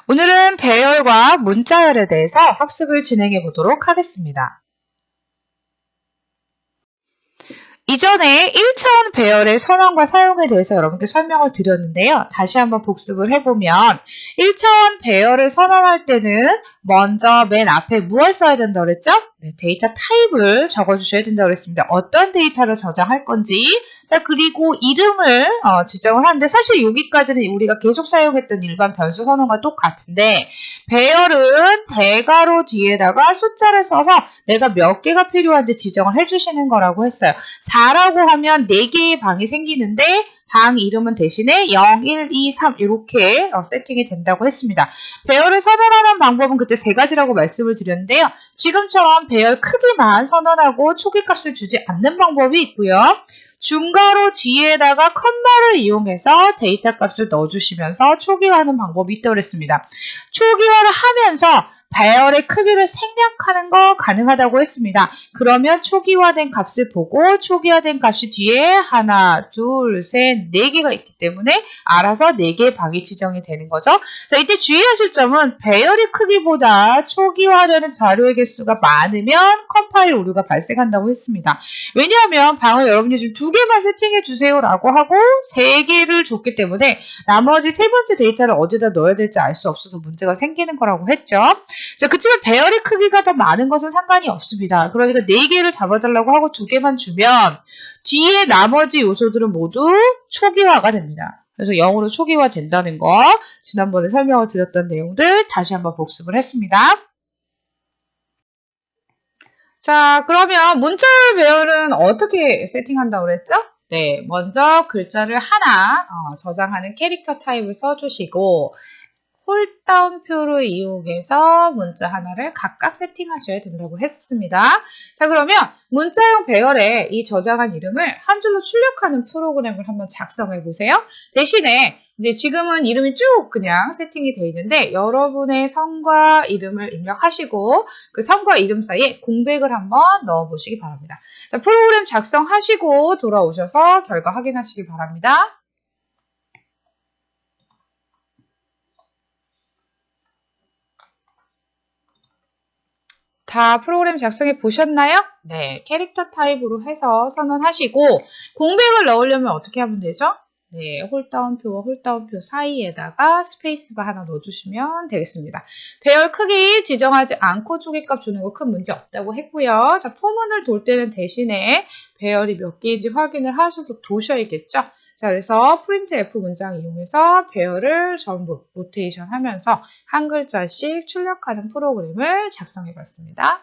오늘은 배열과 문자열에 대해서 학습을 진행해 보도록 하겠습니다. 이전에 1차원 배열의 선언과 사용에 대해서 여러분께 설명을 드렸는데요. 다시 한번 복습을 해보면 1차원 배열을 선언할 때는 먼저 맨 앞에 무엇을 써야 된다 그랬죠? 네, 데이터 타입을 적어주셔야 된다고 그랬습니다. 어떤 데이터를 저장할 건지, 자 그리고 이름을 지정을 하는데 사실 여기까지는 우리가 계속 사용했던 일반 변수 선언과 똑같은데 배열은 대괄호 뒤에다가 숫자를 써서 내가 몇 개가 필요한지 지정을 해주시는 거라고 했어요. 4라고 하면 4개의 방이 생기는데 방 이름은 대신에 0, 1, 2, 3 이렇게 세팅이 된다고 했습니다. 배열을 선언하는 방법은 그때 3가지라고 말씀을 드렸는데요. 지금처럼 배열 크기만 선언하고 초기값을 주지 않는 방법이 있고요. 중괄호 뒤에다가 컴마를 이용해서 데이터 값을 넣어주시면서 초기화하는 방법이 있다고 그랬습니다. 초기화를 하면서 배열의 크기를 생략하는 거 가능하다고 했습니다. 그러면 초기화된 값을 보고 초기화된 값이 뒤에 하나, 둘, 셋, 4개가 있기 때문에 알아서 4개의 방이 지정이 되는 거죠. 자, 이때 주의하실 점은 배열의 크기보다 초기화되는 자료의 개수가 많으면 컴파일 오류가 발생한다고 했습니다. 왜냐하면 방을 여러분이 지금 2개만 세팅해 주세요 라고 하고 3개를 줬기 때문에 나머지 3번째 데이터를 어디다 넣어야 될지 알 수 없어서 문제가 생기는 거라고 했죠. 자, 그치만 배열의 크기가 더 많은 것은 상관이 없습니다. 그러니까 4개를 잡아달라고 하고 2개만 주면 뒤에 나머지 요소들은 모두 초기화가 됩니다. 그래서 0으로 초기화 된다는 거 지난번에 설명을 드렸던 내용들 다시 한번 복습을 했습니다. 자, 그러면 문자열 배열은 어떻게 세팅한다고 그랬죠? 네, 먼저 글자를 하나 저장하는 캐릭터 타입을 써주시고 홀다운표를 이용해서 문자 하나를 각각 세팅하셔야 된다고 했었습니다. 자, 그러면 문자형 배열에 이 저장한 이름을 한 줄로 출력하는 프로그램을 한번 작성해 보세요. 대신에 이제 지금은 이름이 쭉 그냥 세팅이 되어 있는데 여러분의 성과 이름을 입력하시고 그 성과 이름 사이에 공백을 한번 넣어 보시기 바랍니다. 자, 프로그램 작성하시고 돌아오셔서 결과 확인하시기 바랍니다. 다 프로그램 작성해 보셨나요? 네, 캐릭터 타입으로 해서 선언하시고 공백을 넣으려면 어떻게 하면 되죠? 네, 홀다운표와 홀다운표 사이에다가 스페이스바 하나 넣어주시면 되겠습니다. 배열 크기 지정하지 않고 초기값 주는 거 큰 문제 없다고 했고요. 자, 포문을 돌 때는 대신에 배열이 몇 개인지 확인을 하셔서 도셔야겠죠? 자, 그래서 프린트 F 문장 이용해서 배열을 전부 로테이션 하면서 한 글자씩 출력하는 프로그램을 작성해 봤습니다.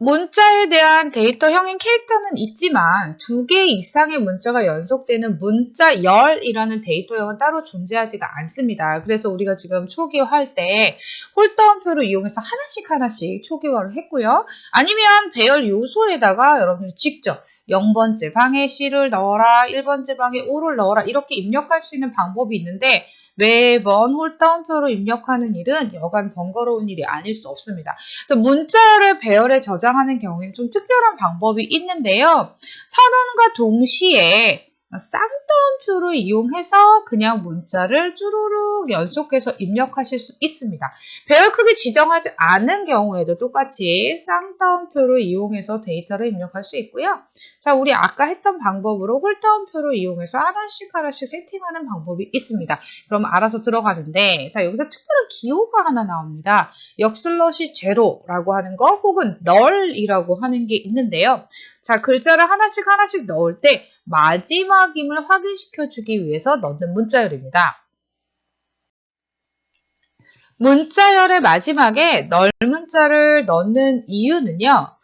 문자에 대한 데이터형인 캐릭터는 있지만 2개 이상의 문자가 연속되는 문자열이라는 데이터형은 따로 존재하지가 않습니다. 그래서 우리가 지금 초기화할 때 홀다운표를 이용해서 하나씩 초기화를 했고요. 아니면 배열 요소에다가 여러분들이 직접 0번째 방에 C를 넣어라, 1번째 방에 O를 넣어라 이렇게 입력할 수 있는 방법이 있는데 매번 홀다운표로 입력하는 일은 여간 번거로운 일이 아닐 수 없습니다. 그래서 문자를 배열에 저장하는 경우에는 좀 특별한 방법이 있는데요. 선언과 동시에 쌍따옴표를 이용해서 그냥 문자를 쭈루룩 연속해서 입력하실 수 있습니다. 배열 크기 지정하지 않은 경우에도 똑같이 쌍따옴표를 이용해서 데이터를 입력할 수 있고요. 자, 우리 아까 했던 방법으로 홀따옴표를 이용해서 하나씩 세팅하는 방법이 있습니다. 그럼 알아서 들어가는데 자, 여기서 특별한 기호가 하나 나옵니다. 역슬러시 제로라고 하는 거 혹은 널이라고 하는 게 있는데요. 자, 글자를 하나씩 넣을 때 마지막임을 확인시켜주기 위해서 넣는 문자열입니다. 문자열의 마지막에 널 문자를 넣는 이유는요.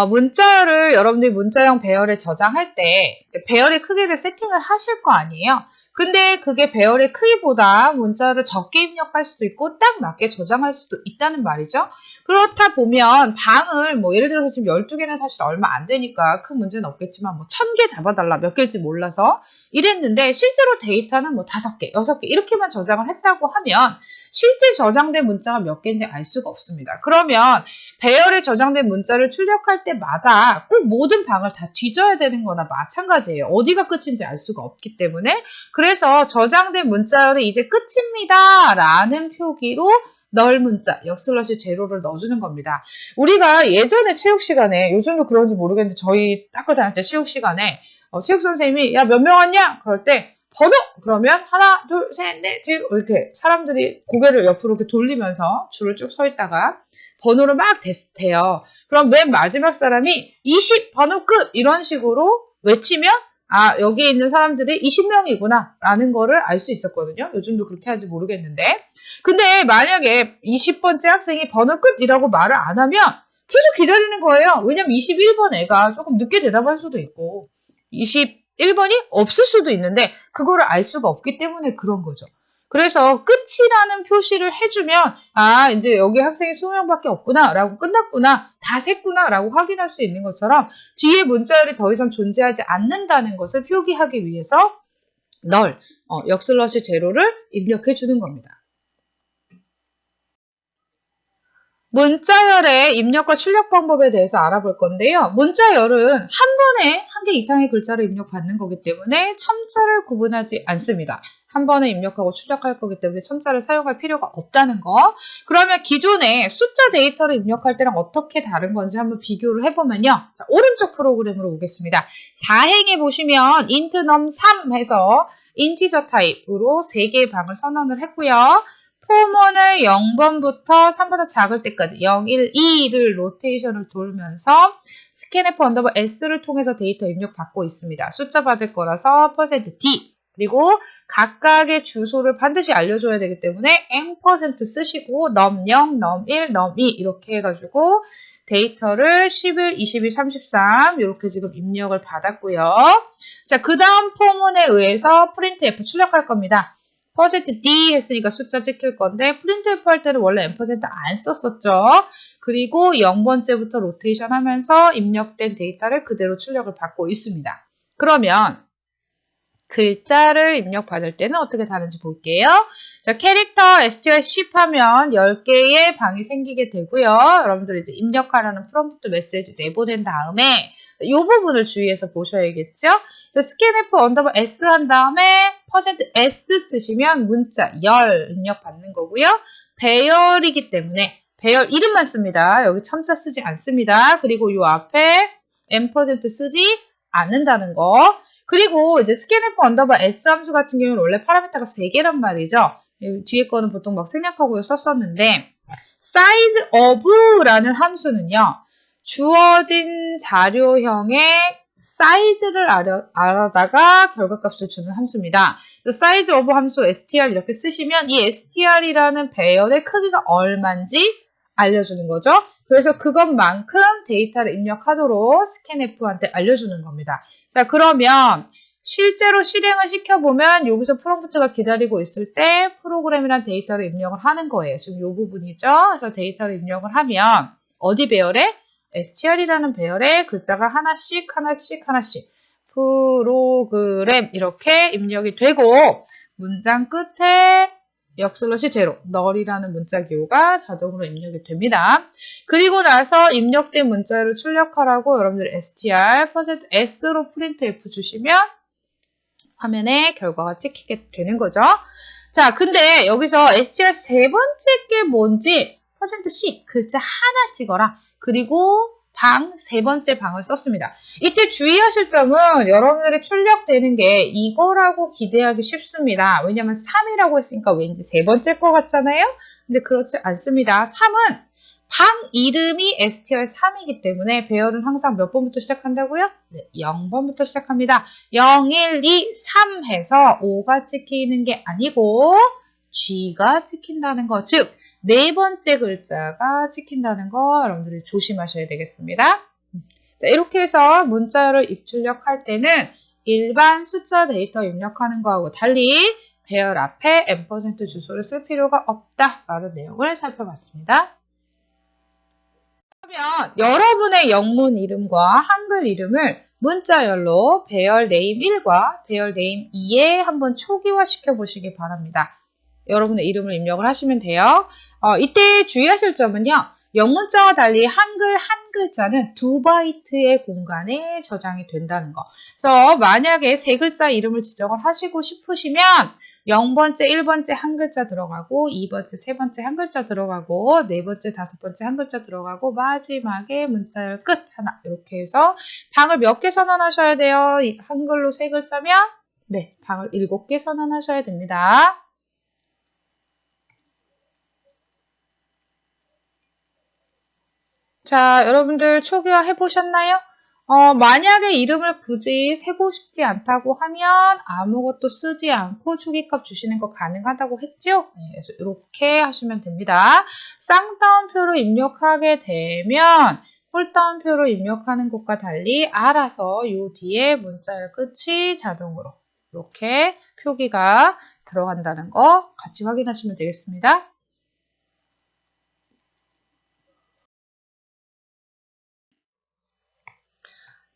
문자열을 여러분들이 문자형 배열에 저장할 때 이제 배열의 크기를 세팅을 하실 거 아니에요. 근데 그게 배열의 크기보다 문자를 적게 입력할 수도 있고 딱 맞게 저장할 수도 있다는 말이죠. 그렇다 보면 방을 뭐 예를 들어서 지금 12개는 사실 얼마 안 되니까 큰 문제는 없겠지만 뭐 1000개 잡아달라 몇 개일지 몰라서 이랬는데 실제로 데이터는 뭐 5개, 6개 이렇게만 저장을 했다고 하면 실제 저장된 문자가 몇 개인지 알 수가 없습니다. 그러면 배열에 저장된 문자를 출력할 때마다 꼭 모든 방을 다 뒤져야 되는 거나 마찬가지예요. 어디가 끝인지 알 수가 없기 때문에. 그래서 저장된 문자열은 이제 끝입니다 라는 표기로 널 문자, 역슬러시 제로를 넣어주는 겁니다. 우리가 예전에 체육 시간에, 요즘도 그런지 모르겠는데 저희 학교 다닐 때 체육 시간에 체육 선생님이 야, 몇 명 왔냐? 그럴 때 번호! 그러면 하나, 둘, 셋, 넷, 넷 이렇게 사람들이 고개를 옆으로 이렇게 돌리면서 줄을 쭉 서 있다가 번호를 막 대요. 그럼 맨 마지막 사람이 20 번호 끝! 이런 식으로 외치면 아, 여기에 있는 사람들이 20명이구나 라는 거를 알 수 있었거든요. 요즘도 그렇게 하는지 모르겠는데. 근데 만약에 20번째 학생이 번호 끝이라고 말을 안 하면 계속 기다리는 거예요. 왜냐면 21번 애가 조금 늦게 대답할 수도 있고 21번이 없을 수도 있는데 그거를 알 수가 없기 때문에 그런 거죠. 그래서 끝이라는 표시를 해주면 아 이제 여기 학생이 20명밖에 없구나 라고 끝났구나 다 샜구나 라고 확인할 수 있는 것처럼 뒤에 문자열이 더 이상 존재하지 않는다는 것을 표기하기 위해서 널 역슬러시 제로를 입력해 주는 겁니다. 문자열의 입력과 출력 방법에 대해서 알아볼 건데요. 문자열은 한 번에 한 개 이상의 글자를 입력받는 거기 때문에 첨자를 구분하지 않습니다. 한 번에 입력하고 출력할 거기 때문에 첨자를 사용할 필요가 없다는 거. 그러면 기존에 숫자 데이터를 입력할 때랑 어떻게 다른 건지 한번 비교를 해보면요. 자, 오른쪽 프로그램으로 오겠습니다. 4행에 보시면 int num3 해서 인티저 타입으로 3개의 방을 선언을 했고요. 포문을 0번부터 3보다 작을 때까지 0, 1, 2를 로테이션을 돌면서 스캔F 언더바 S를 통해서 데이터 입력받고 있습니다. 숫자 받을 거라서 %D 그리고 각각의 주소를 반드시 알려줘야 되기 때문에 M% 쓰시고 num0, num1, num2 이렇게 해가지고 데이터를 11, 21, 33 이렇게 지금 입력을 받았고요. 자, 그 다음 포문에 의해서 printf 출력할 겁니다. %D 했으니까 숫자 찍힐 건데 프린트F 할 때는 원래 %안 썼었죠. 그리고 0번째부터 로테이션 하면서 입력된 데이터를 그대로 출력을 받고 있습니다. 그러면 글자를 입력받을 때는 어떻게 다른지 볼게요. 자, 캐릭터 str10 하면 10개의 방이 생기게 되고요. 여러분들 이제 입력하라는 프롬프트 메시지 내보낸 다음에 이 부분을 주의해서 보셔야겠죠. 스캔F 언더바 S 한 다음에 %S 쓰시면 문자 열 입력받는 거고요. 배열이기 때문에 배열 이름만 씁니다. 여기 첨자 쓰지 않습니다. 그리고 이 앞에 M% 쓰지 않는다는 거. 그리고 이제 스캔F 언더바 S 함수 같은 경우는 원래 파라미터가 3개란 말이죠. 뒤에 거는 보통 막 생략하고 썼었는데 size of라는 함수는요. 주어진 자료형의 사이즈를 알아다가 결과값을 주는 함수입니다. size of 함수 str 이렇게 쓰시면 이 str이라는 배열의 크기가 얼마인지 알려주는 거죠. 그래서 그것만큼 데이터를 입력하도록 스캔F한테 알려주는 겁니다. 자, 그러면 실제로 실행을 시켜보면 여기서 프롬프트가 기다리고 있을 때 프로그램이란 데이터를 입력을 하는 거예요. 지금 이 부분이죠. 그래서 데이터를 입력을 하면 어디 배열에? str이라는 배열에 글자가 하나씩 프로그램 이렇게 입력이 되고 문장 끝에 역슬러시 제로, 널이라는 문자 기호가 자동으로 입력이 됩니다. 그리고 나서 입력된 문자를 출력하라고 여러분들 str %s로 printf 주시면 화면에 결과가 찍히게 되는 거죠. 자, 근데 여기서 str 세 번째 게 뭔지 %c 글자 하나 찍어라. 그리고 방 세 번째 방을 썼습니다. 이때 주의하실 점은 여러분들이 출력되는 게 이거라고 기대하기 쉽습니다. 왜냐하면 3이라고 했으니까 왠지 세 번째 거 같잖아요. 근데 그렇지 않습니다. 3은 방 이름이 str3이기 때문에 배열은 항상 몇 번부터 시작한다고요? 네, 0번부터 시작합니다. 0, 1, 2, 3 해서 5가 찍히는 게 아니고 G가 찍힌다는 거. 즉, 네 번째 글자가 찍힌다는 거 여러분들이 조심하셔야 되겠습니다. 자, 이렇게 해서 문자를 입출력할 때는 일반 숫자 데이터 입력하는 거하고 달리 배열 앞에 M% 주소를 쓸 필요가 없다라는 내용을 살펴봤습니다. 그러면 여러분의 영문 이름과 한글 이름을 문자열로 배열 네임 1과 배열 네임 2에 한번 초기화 시켜 보시기 바랍니다. 여러분의 이름을 입력을 하시면 돼요. 이때 주의하실 점은요. 영문자와 달리 한글 한 글자는 2바이트의 공간에 저장이 된다는 거. 그래서 만약에 세 글자 이름을 지정을 하시고 싶으시면 0번째, 1번째 한 글자 들어가고 2번째, 세 번째 한 글자 들어가고 네 번째, 다섯 번째 한 글자 들어가고 마지막에 문자열 끝 하나 이렇게 해서 방을 몇 개 선언하셔야 돼요? 한글로 세 글자면 네, 방을 7개 선언하셔야 됩니다. 자, 여러분들 초기화 해보셨나요? 만약에 이름을 굳이 세고 싶지 않다고 하면 아무것도 쓰지 않고 초기값 주시는 거 가능하다고 했죠? 네, 그래서 이렇게 하시면 됩니다. 쌍따옴표로 입력하게 되면 홀따옴표로 입력하는 것과 달리 알아서 요 뒤에 문자의 끝이 자동으로 이렇게 표기가 들어간다는 거 같이 확인하시면 되겠습니다.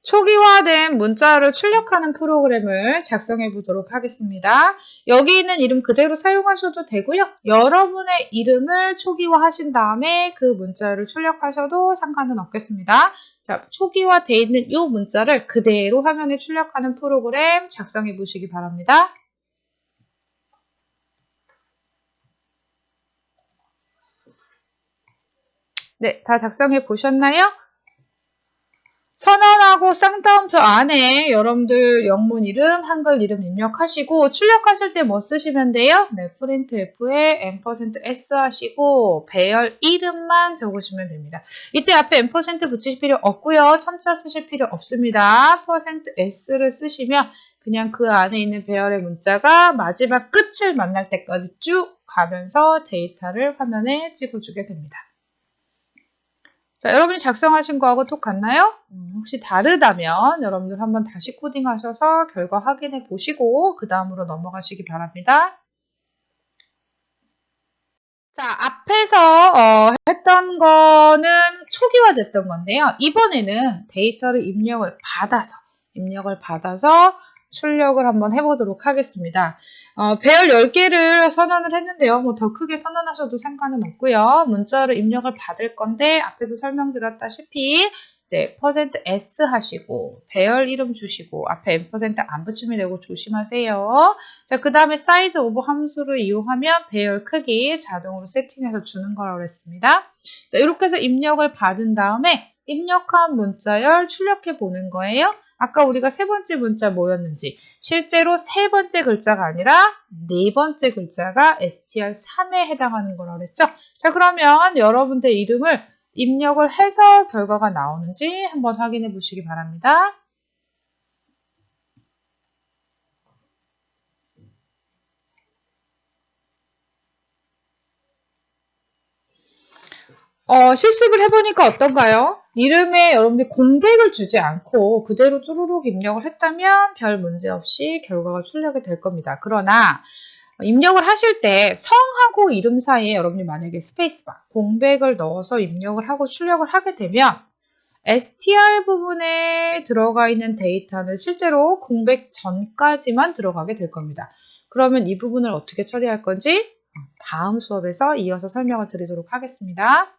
초기화된 문자를 출력하는 프로그램을 작성해 보도록 하겠습니다. 여기 있는 이름 그대로 사용하셔도 되고요. 여러분의 이름을 초기화하신 다음에 그 문자를 출력하셔도 상관은 없겠습니다. 자, 초기화되어 있는 이 문자를 그대로 화면에 출력하는 프로그램 작성해 보시기 바랍니다. 네, 다 작성해 보셨나요? 선언하고 쌍따옴표 안에 여러분들 영문 이름, 한글 이름 입력하시고 출력하실 때 뭐 쓰시면 돼요? 네, 프린트 F에 %S 하시고 배열 이름만 적으시면 됩니다. 이때 앞에 %, 붙이실 필요 없고요. 첨자 쓰실 필요 없습니다. %S를 쓰시면 그냥 그 안에 있는 배열의 문자가 마지막 끝을 만날 때까지 쭉 가면서 데이터를 화면에 찍어주게 됩니다. 자, 여러분이 작성하신 거하고 똑같나요? 혹시 다르다면 여러분들 한번 다시 코딩하셔서 결과 확인해 보시고 그 다음으로 넘어가시기 바랍니다. 자, 앞에서 했던 거는 초기화됐던 건데요. 이번에는 데이터를 입력을 받아서 출력을 한번 해보도록 하겠습니다. 배열 10개를 선언을 했는데요. 뭐 더 크게 선언하셔도 상관은 없고요. 문자로 입력을 받을 건데 앞에서 설명드렸다시피 이제 %S 하시고 배열 이름 주시고 앞에 %안 붙이면 되고 조심하세요. 자, 그 다음에 사이즈 오버 함수를 이용하면 배열 크기 자동으로 세팅해서 주는 거라고 했습니다. 자, 이렇게 해서 입력을 받은 다음에 입력한 문자열 출력해 보는 거예요. 아까 우리가 세 번째 문자 뭐였는지 실제로 세 번째 글자가 아니라 네 번째 글자가 str3에 해당하는 거라고 했죠. 자, 그러면 여러분들 이름을 입력을 해서 결과가 나오는지 한번 확인해 보시기 바랍니다. 실습을 해보니까 어떤가요? 이름에 여러분들이 공백을 주지 않고 그대로 쭈루룩 입력을 했다면 별 문제 없이 결과가 출력이 될 겁니다. 그러나 입력을 하실 때 성하고 이름 사이에 여러분이 만약에 스페이스바, 공백을 넣어서 입력을 하고 출력을 하게 되면 str 부분에 들어가 있는 데이터는 실제로 공백 전까지만 들어가게 될 겁니다. 그러면 이 부분을 어떻게 처리할 건지 다음 수업에서 이어서 설명을 드리도록 하겠습니다.